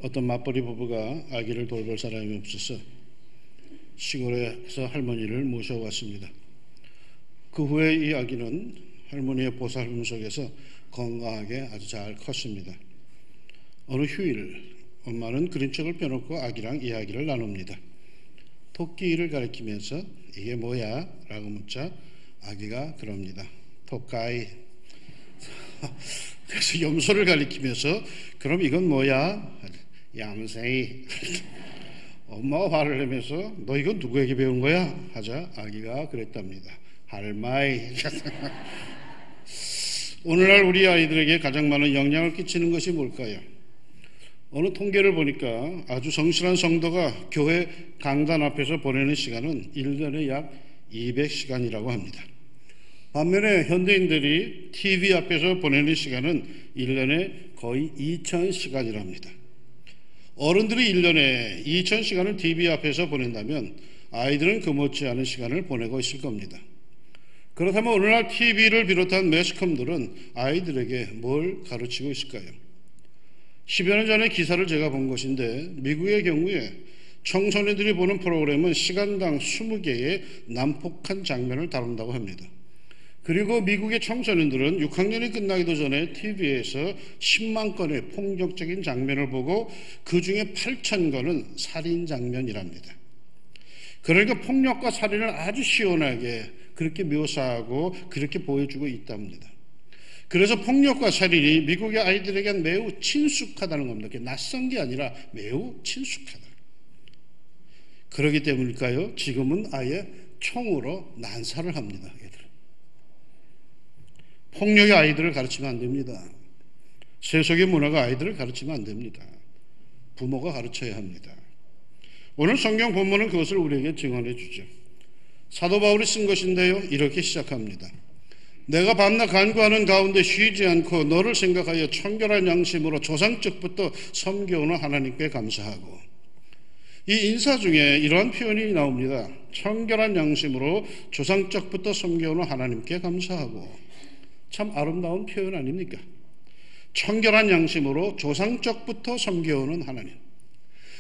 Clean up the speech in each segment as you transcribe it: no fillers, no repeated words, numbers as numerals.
어떤 맞벌이 부부가 아기를 돌볼 사람이 없어서 시골에서 할머니를 모셔왔습니다. 그 후에 이 아기는 할머니의 보살핌 속에서 건강하게 아주 잘 컸습니다. 어느 휴일 엄마는 그림책을 펴놓고 아기랑 이야기를 나눕니다. 토끼를 가리키면서 이게 뭐야? 라고 묻자 아기가 그럽니다. 토끼. 그래서 염소를 가리키면서 그럼 이건 뭐야? 얌생이. 엄마가 화를 내면서 너 이건 누구에게 배운 거야? 하자 아기가 그랬답니다. 할마이. 오늘날 우리 아이들에게 가장 많은 영향을 끼치는 것이 뭘까요? 어느 통계를 보니까 아주 성실한 성도가 교회 강단 앞에서 보내는 시간은 1년에 약 200시간이라고 합니다. 반면에 현대인들이 TV 앞에서 보내는 시간은 1년에 거의 2000시간이랍니다. 어른들이 1년에 2000시간을 TV 앞에서 보낸다면 아이들은 그 못지않은 시간을 보내고 있을 겁니다. 그렇다면 오늘날 TV를 비롯한 매스컴들은 아이들에게 뭘 가르치고 있을까요? 10여 년 전에 기사를 제가 본 것인데 미국의 경우에 청소년들이 보는 프로그램은 시간당 20개의 난폭한 장면을 다룬다고 합니다. 그리고 미국의 청소년들은 6학년이 끝나기도 전에 TV에서 10만 건의 폭력적인 장면을 보고 그 중에 8,000건은 살인 장면이랍니다. 그러니까 폭력과 살인을 아주 시원하게 그렇게 묘사하고 그렇게 보여주고 있답니다. 그래서 폭력과 살인이 미국의 아이들에겐 매우 친숙하다는 겁니다. 낯선 게 아니라 매우 친숙하다. 그러기 때문일까요? 지금은 아예 총으로 난사를 합니다. 애들. 폭력이 아이들을 가르치면 안 됩니다. 세속의 문화가 아이들을 가르치면 안 됩니다. 부모가 가르쳐야 합니다. 오늘 성경 본문은 그것을 우리에게 증언해 주죠. 사도 바울이 쓴 것인데요. 이렇게 시작합니다. 내가 밤낮 간구하는 가운데 쉬지 않고 너를 생각하여 청결한 양심으로 조상적부터 섬겨오는 하나님께 감사하고. 이 인사 중에 이러한 표현이 나옵니다. 청결한 양심으로 조상적부터 섬겨오는 하나님께 감사하고. 참 아름다운 표현 아닙니까? 청결한 양심으로 조상적부터 섬겨오는 하나님.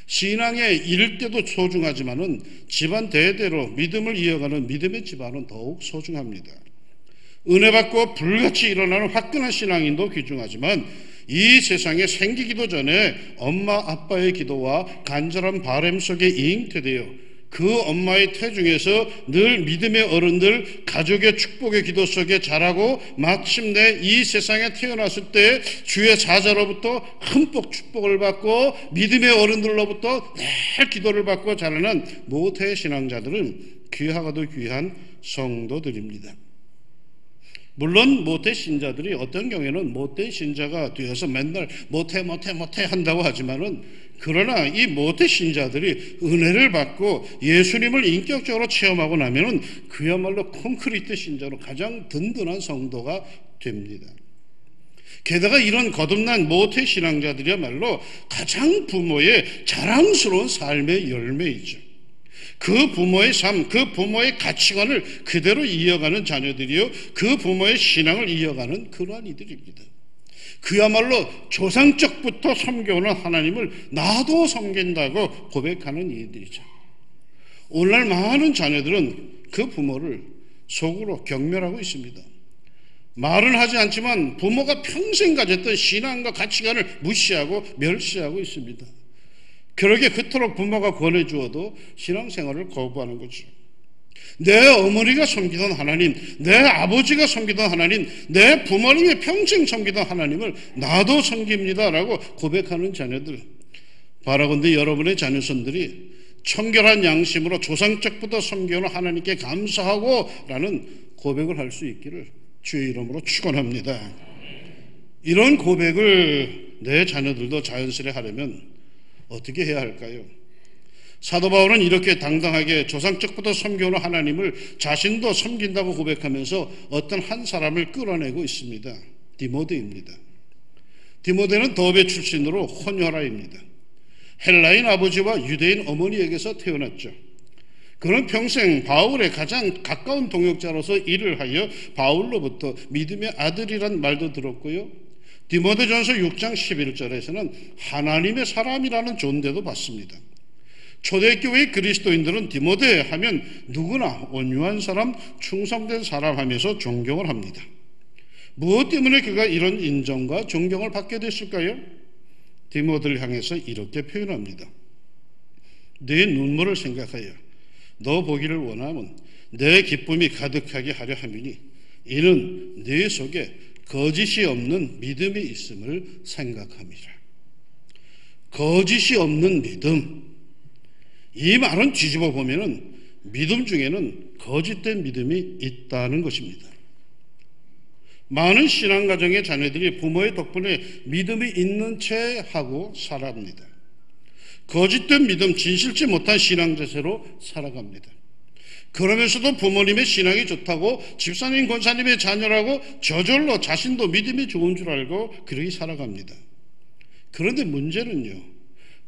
신앙에 이를 때도 소중하지만은 집안 대대로 믿음을 이어가는 믿음의 집안은 더욱 소중합니다. 은혜 받고 불같이 일어나는 화끈한 신앙인도 귀중하지만 이 세상에 생기기도 전에 엄마 아빠의 기도와 간절한 바람 속에 잉태되어 그 엄마의 태중에서 늘 믿음의 어른들 가족의 축복의 기도 속에 자라고 마침내 이 세상에 태어났을 때 주의 사자로부터 흠뻑 축복을 받고 믿음의 어른들로부터 늘 기도를 받고 자라는 모태 신앙자들은 귀하고도 귀한 성도들입니다. 물론 모태 신자들이 어떤 경우에는 못된 신자가 되어서 맨날 모태 한다고 하지만은 그러나 이 모태 신자들이 은혜를 받고 예수님을 인격적으로 체험하고 나면은 그야말로 콘크리트 신자로 가장 든든한 성도가 됩니다. 게다가 이런 거듭난 모태 신앙자들이야말로 가장 부모의 자랑스러운 삶의 열매이죠. 그 부모의 삶, 그 부모의 가치관을 그대로 이어가는 자녀들이요, 그 부모의 신앙을 이어가는 그러한 이들입니다. 그야말로 조상적부터 섬겨오는 하나님을 나도 섬긴다고 고백하는 이들이죠. 오늘날 많은 자녀들은 그 부모를 속으로 경멸하고 있습니다. 말은 하지 않지만 부모가 평생 가졌던 신앙과 가치관을 무시하고 멸시하고 있습니다. 그러게 그토록 부모가 권해주어도 신앙생활을 거부하는 거죠. 내 어머니가 섬기던 하나님, 내 아버지가 섬기던 하나님, 내 부모님이 평생 섬기던 하나님을 나도 섬깁니다라고 고백하는 자녀들. 바라건대 여러분의 자녀손들이 청결한 양심으로 조상적부터 섬겨오는 하나님께 감사하고 라는 고백을 할 수 있기를 주의 이름으로 축원합니다. 이런 고백을 내 자녀들도 자연스레 하려면 어떻게 해야 할까요? 사도 바울은 이렇게 당당하게 조상적부터 섬겨오는 하나님을 자신도 섬긴다고 고백하면서 어떤 한 사람을 끌어내고 있습니다. 디모데입니다. 디모데는 더베 출신으로 혼혈아입니다. 헬라인 아버지와 유대인 어머니에게서 태어났죠. 그는 평생 바울의 가장 가까운 동역자로서 일을 하여 바울로부터 믿음의 아들이란 말도 들었고요. 디모데전서 6장 11절에서는 하나님의 사람이라는 존대도 받습니다. 초대교회 그리스도인들은 디모데 하면 누구나 온유한 사람, 충성된 사람 하면서 존경을 합니다. 무엇 때문에 그가 이런 인정과 존경을 받게 됐을까요? 디모데를 향해서 이렇게 표현합니다. 내 눈물을 생각하여 너 보기를 원하면 내 기쁨이 가득하게 하려 함이니 이는 네 속에 거짓이 없는 믿음이 있음을 생각함이라. 거짓이 없는 믿음. 이 말은 뒤집어 보면은 믿음 중에는 거짓된 믿음이 있다는 것입니다. 많은 신앙가정의 자녀들이 부모의 덕분에 믿음이 있는 채 하고 살아갑니다. 거짓된 믿음, 진실치 못한 신앙 자세로 살아갑니다. 그러면서도 부모님의 신앙이 좋다고 집사님, 권사님의 자녀라고 저절로 자신도 믿음이 좋은 줄 알고 그렇게 살아갑니다. 그런데 문제는요,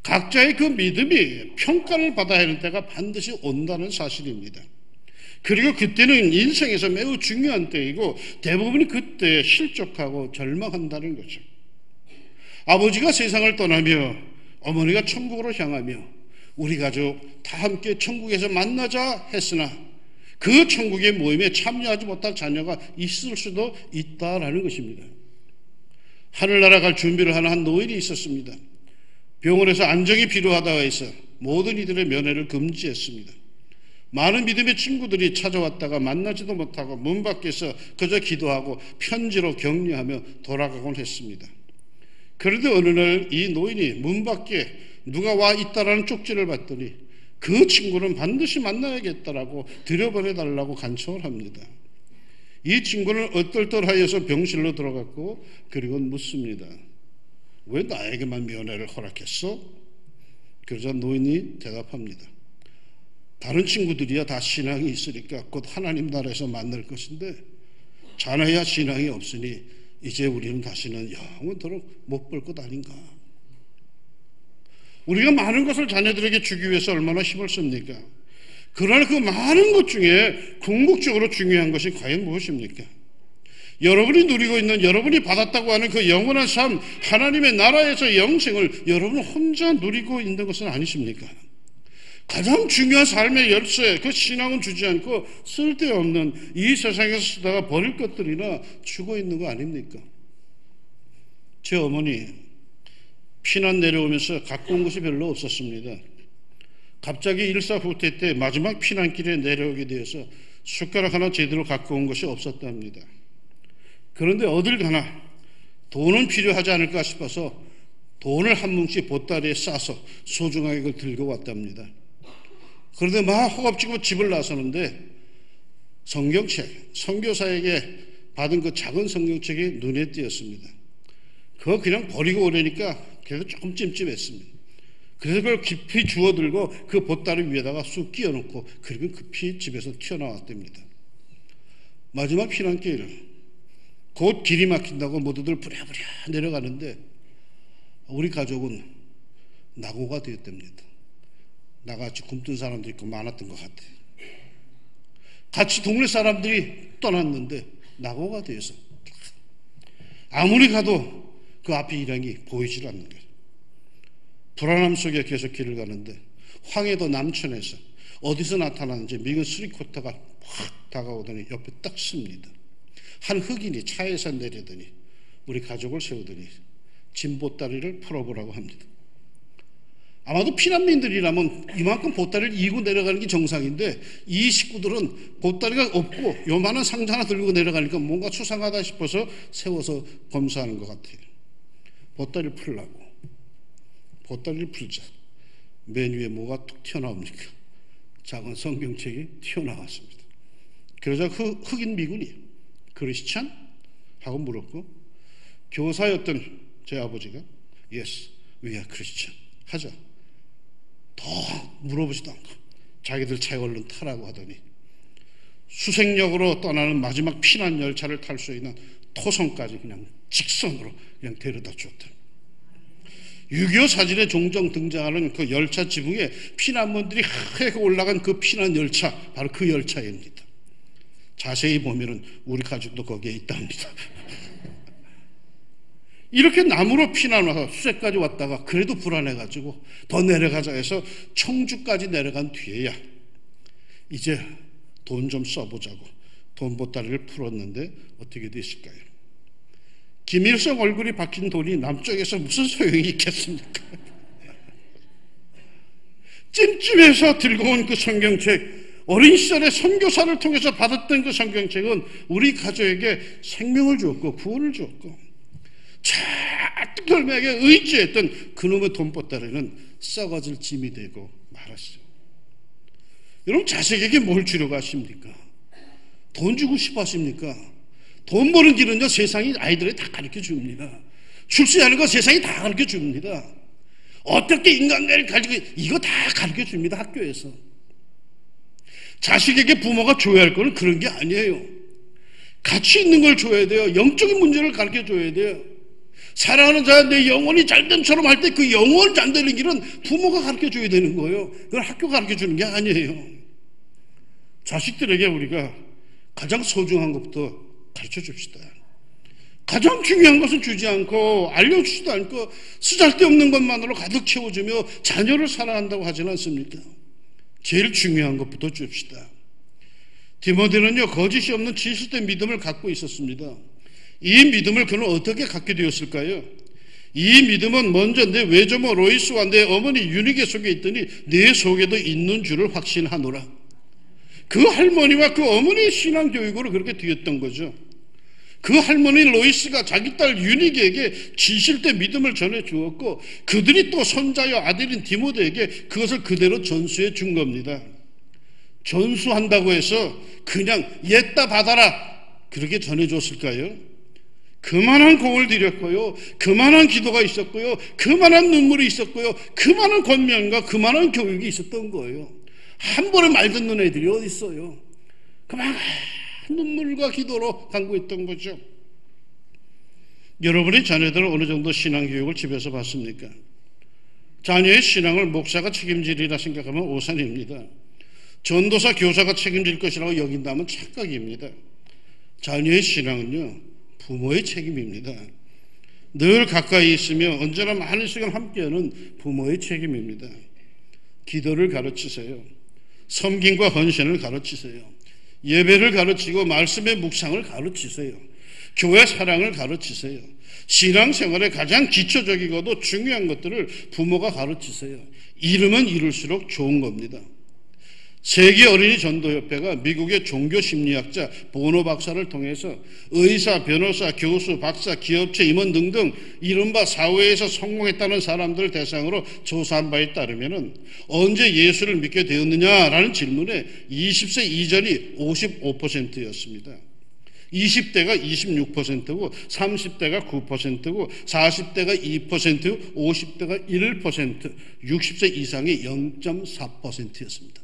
각자의 그 믿음이 평가를 받아야 하는 때가 반드시 온다는 사실입니다. 그리고 그때는 인생에서 매우 중요한 때이고 대부분이 그때 실족하고 절망한다는 거죠. 아버지가 세상을 떠나며 어머니가 천국으로 향하며 우리 가족 다 함께 천국에서 만나자 했으나 그 천국의 모임에 참여하지 못할 자녀가 있을 수도 있다라는 것입니다. 하늘나라 갈 준비를 하는 한 노인이 있었습니다. 병원에서 안정이 필요하다고 해서 모든 이들의 면회를 금지했습니다. 많은 믿음의 친구들이 찾아왔다가 만나지도 못하고 문 밖에서 그저 기도하고 편지로 격려하며 돌아가곤 했습니다. 그런데 어느 날 이 노인이 문 밖에 누가 와 있다라는 쪽지를 받더니 그 친구는 반드시 만나야겠다라고 들여보내달라고 간청을 합니다. 이 친구는 얼떨떨하여서 병실로 들어갔고 그리고 묻습니다. 왜 나에게만 면회를 허락했어? 그러자 노인이 대답합니다. 다른 친구들이야 다 신앙이 있으니까 곧 하나님 나라에서 만날 것인데 자네야 신앙이 없으니 이제 우리는 다시는 영원토록 못 볼 것 아닌가. 우리가 많은 것을 자녀들에게 주기 위해서 얼마나 힘을 씁니까? 그러나 그 많은 것 중에 궁극적으로 중요한 것이 과연 무엇입니까? 여러분이 누리고 있는, 여러분이 받았다고 하는 그 영원한 삶, 하나님의 나라에서 영생을 여러분 혼자 누리고 있는 것은 아니십니까? 가장 중요한 삶의 열쇠, 그 신앙은 주지 않고 쓸데없는 이 세상에서 쓰다가 버릴 것들이나 주고 있는 거 아닙니까? 제 어머니 피난 내려오면서 갖고 온 것이 별로 없었습니다. 갑자기 일사후퇴 때 마지막 피난길에 내려오게 되어서 숟가락 하나 제대로 갖고 온 것이 없었답니다. 그런데 어딜 가나 돈은 필요하지 않을까 싶어서 돈을 한 뭉치 보따리에 싸서 소중하게 그걸 들고 왔답니다. 그런데 막 허겁지겁 집을 나서는데 성경책, 선교사에게 받은 그 작은 성경책이 눈에 띄었습니다. 그거 그냥 버리고 오려니까 그래도 조금 찜찜했습니다. 그래서 그걸 깊이 주워들고 그 보따리 위에다가 쑥 끼워놓고 그리고 급히 집에서 튀어나왔답니다. 마지막 피난길, 곧 길이 막힌다고 모두들 부랴부랴 내려가는데 우리 가족은 낙오가 되었답니다. 나같이 굶뜬 사람도 있고 많았던 것 같아요. 같이 동네 사람들이 떠났는데 낙오가 되어서 아무리 가도 그 앞에 일행이 보이질 않는 거예요. 불안함 속에 계속 길을 가는데 황해도 남천에서 어디서 나타나는지 미군 스리코터가 확 다가오더니 옆에 딱 씁니다. 한 흑인이 차에서 내리더니 우리 가족을 세우더니 짐 보따리를 풀어보라고 합니다. 아마도 피난민들이라면 이만큼 보따리를 이고 내려가는 게 정상인데 이 식구들은 보따리가 없고 요만한 상자 하나 들고 내려가니까 뭔가 수상하다 싶어서 세워서 검사하는 것 같아요. 보따리를 풀라고. 보따리를 풀자 맨 위에 뭐가 툭 튀어나옵니까? 작은 성경책이 튀어나왔습니다. 그러자 흑인 미군이 크리스찬? 하고 물었고 교사였던 제 아버지가 Yes, we are Christian 하자. 더 물어보지도 않고 자기들 차에 얼른 타라고 하더니 수색역으로 떠나는 마지막 피난 열차를 탈 수 있는 토성까지 그냥 직선으로 그냥 데려다 줬다. 6.25 사진에 종종 등장하는 그 열차 지붕에 피난민들이 하얗게 올라간 그 피난 열차, 바로 그 열차입니다. 자세히 보면은 우리 가족도 거기에 있답니다. 이렇게 남으로 피난 와서 수색까지 왔다가 그래도 불안해가지고 더 내려가자 해서 청주까지 내려간 뒤에야 이제 돈 좀 써보자고 돈 보따리를 풀었는데 어떻게 됐을까요? 김일성 얼굴이 박힌 돈이 남쪽에서 무슨 소용이 있겠습니까? 찜찜해서 들고 온 그 성경책, 어린 시절에 선교사를 통해서 받았던 그 성경책은 우리 가족에게 생명을 주었고 구원을 주었고 절대절명하게 의지했던 그놈의 돈보따리는 썩어질 짐이 되고 말았어요. 여러분, 자식에게 뭘 주려고 하십니까? 돈 주고 싶어 하십니까? 돈 버는 길은요, 세상이 아이들에 다 가르쳐 줍니다. 출세하는 거 세상이 다 가르쳐 줍니다. 어떻게 인간관계를 가지고 이거 다 가르쳐 줍니다. 학교에서. 자식에게 부모가 줘야 할 거는 그런 게 아니에요. 가치 있는 걸 줘야 돼요. 영적인 문제를 가르쳐 줘야 돼요. 사랑하는 자 내 영혼이 잘됨처럼 할 때 그 영혼 잘 되는 길은 부모가 가르쳐 줘야 되는 거예요. 그걸 학교가 가르쳐 주는 게 아니에요. 자식들에게 우리가 가장 소중한 것부터 가르쳐 줍시다. 가장 중요한 것은 주지 않고 알려주지도 않고 쓰잘데없는 것만으로 가득 채워주며 자녀를 사랑한다고 하지는 않습니까? 제일 중요한 것부터 줍시다. 디모데는요, 거짓이 없는 진실된 믿음을 갖고 있었습니다. 이 믿음을 그는 어떻게 갖게 되었을까요? 이 믿음은 먼저 내 외조모 로이스와 내 어머니 유니게 속에 있더니 내 속에도 있는 줄을 확신하노라. 그 할머니와 그 어머니의 신앙교육으로 그렇게 되었던 거죠. 그 할머니 로이스가 자기 딸 유니게에게 진실된 믿음을 전해주었고 그들이 또 손자여 아들인 디모데에게 그것을 그대로 전수해 준 겁니다. 전수한다고 해서 그냥 옛다 받아라 그렇게 전해줬을까요? 그만한 공을 들였고요, 그만한 기도가 있었고요, 그만한 눈물이 있었고요, 그만한 권면과 그만한 교육이 있었던 거예요. 한 번에 말 듣는 애들이 어디 있어요? 그만한 눈물과 기도로 간구했던 거죠. 여러분의 자녀들은 어느 정도 신앙교육을 집에서 받습니까? 자녀의 신앙을 목사가 책임지리라 생각하면 오산입니다. 전도사, 교사가 책임질 것이라고 여긴다면 착각입니다. 자녀의 신앙은요, 부모의 책임입니다. 늘 가까이 있으며 언제나 많은 시간 함께하는 부모의 책임입니다. 기도를 가르치세요. 섬김과 헌신을 가르치세요. 예배를 가르치고 말씀의 묵상을 가르치세요. 교회 사랑을 가르치세요. 신앙생활의 가장 기초적이고도 중요한 것들을 부모가 가르치세요. 이르면 이룰수록 좋은 겁니다. 세계 어린이 전도협회가 미국의 종교심리학자 보노 박사를 통해서 의사, 변호사, 교수, 박사, 기업체 임원 등등 이른바 사회에서 성공했다는 사람들을 대상으로 조사한 바에 따르면 언제 예수를 믿게 되었느냐라는 질문에 20세 이전이 55%였습니다. 20대가 26%고 30대가 9%고 40대가 2%고 50대가 1%, 60세 이상이 0.4%였습니다.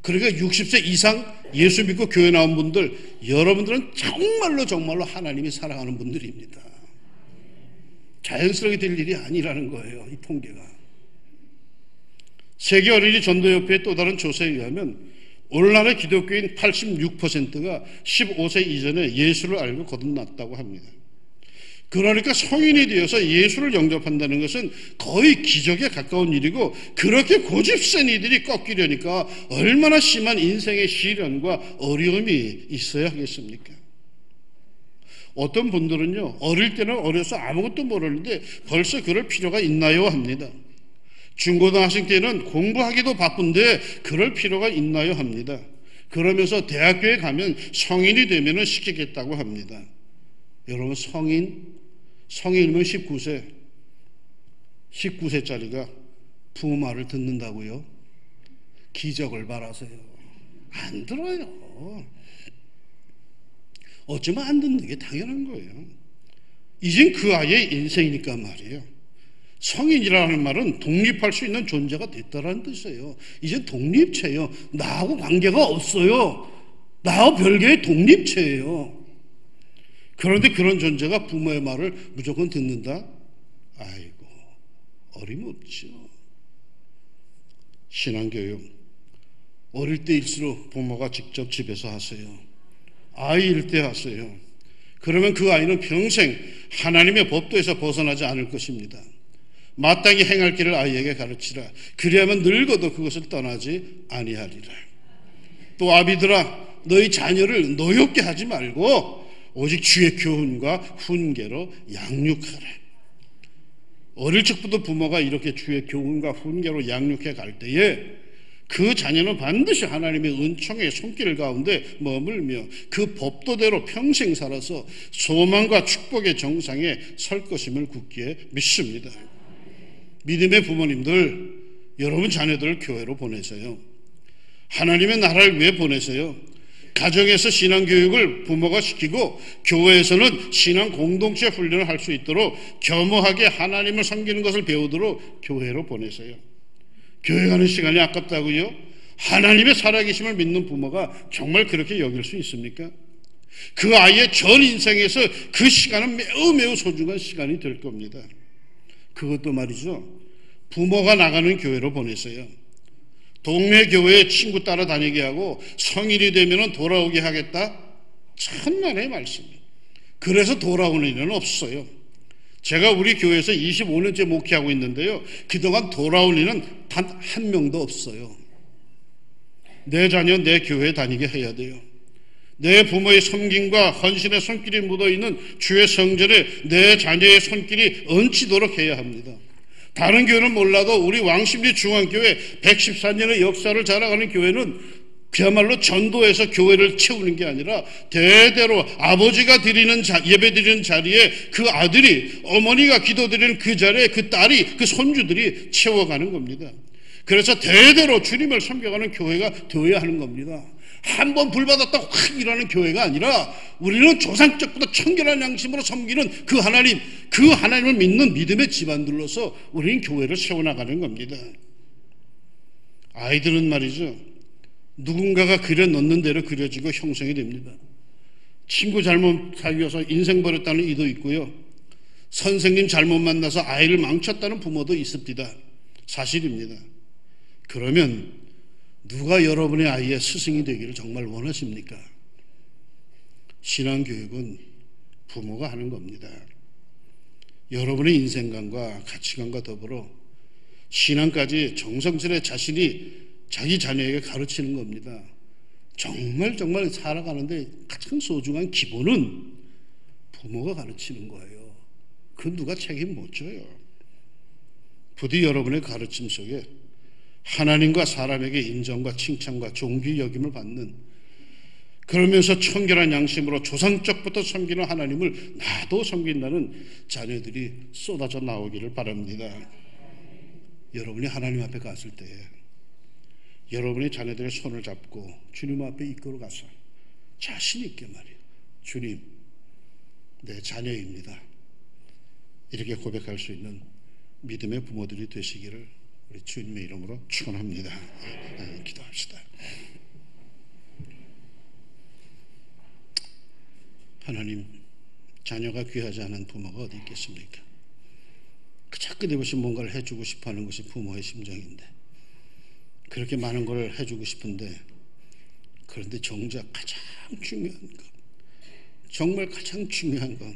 그러니까 60세 이상 예수 믿고 교회 나온 분들, 여러분들은 정말로 하나님이 사랑하는 분들입니다. 자연스럽게 될 일이 아니라는 거예요, 이 통계가. 세계 어린이 전도협회의 또 다른 조사에 의하면 오늘날의 기독교인 86%가 15세 이전에 예수를 알고 거듭났다고 합니다. 그러니까 성인이 되어서 예수를 영접한다는 것은 거의 기적에 가까운 일이고, 그렇게 고집센 이들이 꺾이려니까 얼마나 심한 인생의 시련과 어려움이 있어야 하겠습니까? 어떤 분들은요, 어릴 때는 어려서 아무것도 모르는데 벌써 그럴 필요가 있나요? 합니다. 중고등학생 때는 공부하기도 바쁜데 그럴 필요가 있나요? 합니다. 그러면서 대학교에 가면 성인이 되면 시키겠다고 합니다. 여러분, 성인이면 19세짜리가 부모 말을 듣는다고요? 기적을 바라세요. 안 들어요. 어쩌면 안 듣는 게 당연한 거예요. 이젠 그 아이의 인생이니까 말이에요. 성인이라는 말은 독립할 수 있는 존재가 됐다라는 뜻이에요. 이제 독립체예요. 나하고 관계가 없어요. 나하고 별개의 독립체예요. 그런데 그런 존재가 부모의 말을 무조건 듣는다? 아이고, 어림없죠. 신앙교육, 어릴 때일수록 부모가 직접 집에서 하세요. 아이일 때 하세요. 그러면 그 아이는 평생 하나님의 법도에서 벗어나지 않을 것입니다. 마땅히 행할 길을 아이에게 가르치라. 그리하면 늙어도 그것을 떠나지 아니하리라. 또 아비들아, 너희 자녀를 노엽게 하지 말고 오직 주의 교훈과 훈계로 양육하라. 어릴 적부터 부모가 이렇게 주의 교훈과 훈계로 양육해 갈 때에 그 자녀는 반드시 하나님의 은총의 손길 가운데 머물며 그 법도대로 평생 살아서 소망과 축복의 정상에 설 것임을 굳게 믿습니다. 믿음의 부모님들, 여러분 자녀들을 교회로 보내세요. 하나님의 나라를 위해 보내세요. 가정에서 신앙교육을 부모가 시키고 교회에서는 신앙 공동체 훈련을 할 수 있도록 겸허하게 하나님을 섬기는 것을 배우도록 교회로 보내세요. 교회 가는 시간이 아깝다고요? 하나님의 살아계심을 믿는 부모가 정말 그렇게 여길 수 있습니까? 그 아이의 전 인생에서 그 시간은 매우 소중한 시간이 될 겁니다. 그것도 말이죠, 부모가 나가는 교회로 보내세요. 동네 교회에 친구 따라다니게 하고 성인이 되면 돌아오게 하겠다? 천만의 말씀이에요. 그래서 돌아오는 일은 없어요. 제가 우리 교회에서 25년째 목회하고 있는데요, 그동안 돌아올 일은 단 한 명도 없어요. 내 자녀 내 교회에 다니게 해야 돼요. 내 부모의 섬김과 헌신의 손길이 묻어있는 주의 성전에 내 자녀의 손길이 얹히도록 해야 합니다. 다른 교회는 몰라도 우리 왕십리 중앙교회 114년의 역사를 자랑하는 교회는 그야말로 전도해서 교회를 채우는 게 아니라 대대로 아버지가 드리는 예배 드리는 자리에 그 아들이, 어머니가 기도드리는 그 자리에 그 딸이, 그 손주들이 채워가는 겁니다. 그래서 대대로 주님을 섬겨가는 교회가 되어야 하는 겁니다. 한번 불받았다고 확 일하는 교회가 아니라 우리는 조상적부터 청결한 양심으로 섬기는 그 하나님을 믿는 믿음의 집안들로서 우리는 교회를 세워나가는 겁니다. 아이들은 말이죠, 누군가가 그려놓는 대로 그려지고 형성이 됩니다. 친구 잘못 사귀어서 인생 버렸다는 이도 있고요, 선생님 잘못 만나서 아이를 망쳤다는 부모도 있습니다. 사실입니다. 그러면 누가 여러분의 아이의 스승이 되기를 정말 원하십니까? 신앙교육은 부모가 하는 겁니다. 여러분의 인생관과 가치관과 더불어 신앙까지 정성스레 자신이 자기 자녀에게 가르치는 겁니다. 정말 살아가는데 가장 소중한 기본은 부모가 가르치는 거예요. 그 누가 책임 못 져요. 부디 여러분의 가르침 속에 하나님과 사람에게 인정과 칭찬과 존귀 여김을 받는, 그러면서 청결한 양심으로 조상적부터 섬기는 하나님을 나도 섬긴다는 자녀들이 쏟아져 나오기를 바랍니다. 여러분이 하나님 앞에 갔을 때 여러분의 자녀들의 손을 잡고 주님 앞에 이끌어 가서 자신 있게 말이에요, 주님, 내 자녀입니다, 이렇게 고백할 수 있는 믿음의 부모들이 되시기를 우리 주님의 이름으로 축원합니다. 기도합시다. 하나님, 자녀가 귀하지 않은 부모가 어디 있겠습니까? 그저 끊임없이 뭔가를 해주고 싶어하는 것이 부모의 심정인데, 그렇게 많은 걸 해주고 싶은데, 그런데 정작 가장 중요한 것, 정말 가장 중요한 건,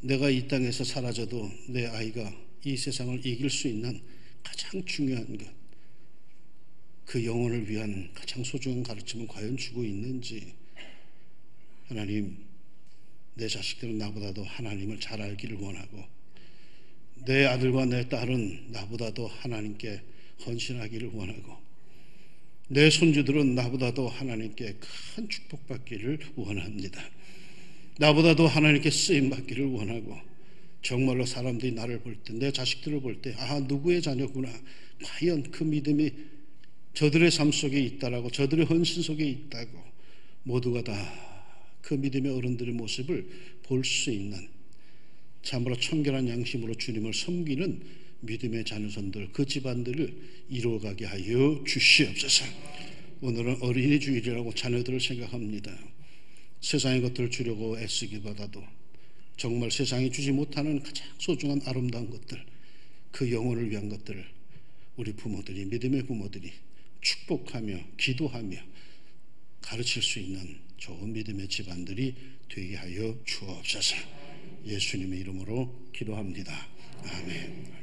내가 이 땅에서 사라져도 내 아이가 이 세상을 이길 수 있는 가장 중요한 것, 그 영혼을 위한 가장 소중한 가르침은 과연 주고 있는지, 하나님, 내 자식들은 나보다도 하나님을 잘 알기를 원하고, 내 아들과 내 딸은 나보다도 하나님께 헌신하기를 원하고, 내 손주들은 나보다도 하나님께 큰 축복받기를 원합니다. 나보다도 하나님께 쓰임받기를 원하고, 정말로 사람들이 나를 볼 때, 내 자식들을 볼 때, 아, 누구의 자녀구나, 과연 그 믿음이 저들의 삶 속에 있다라고, 저들의 헌신 속에 있다고, 모두가 다 그 믿음의 어른들의 모습을 볼 수 있는, 참으로 청결한 양심으로 주님을 섬기는 믿음의 자녀손들, 그 집안들을 이루어가게 하여 주시옵소서. 오늘은 어린이 주일이라고 자녀들을 생각합니다. 세상의 것들을 주려고 애쓰기보다도 정말 세상이 주지 못하는 가장 소중한 아름다운 것들, 그 영혼을 위한 것들을 우리 부모들이, 믿음의 부모들이 축복하며 기도하며 가르칠 수 있는 좋은 믿음의 집안들이 되게 하여 주옵소서. 예수님의 이름으로 기도합니다. 아멘.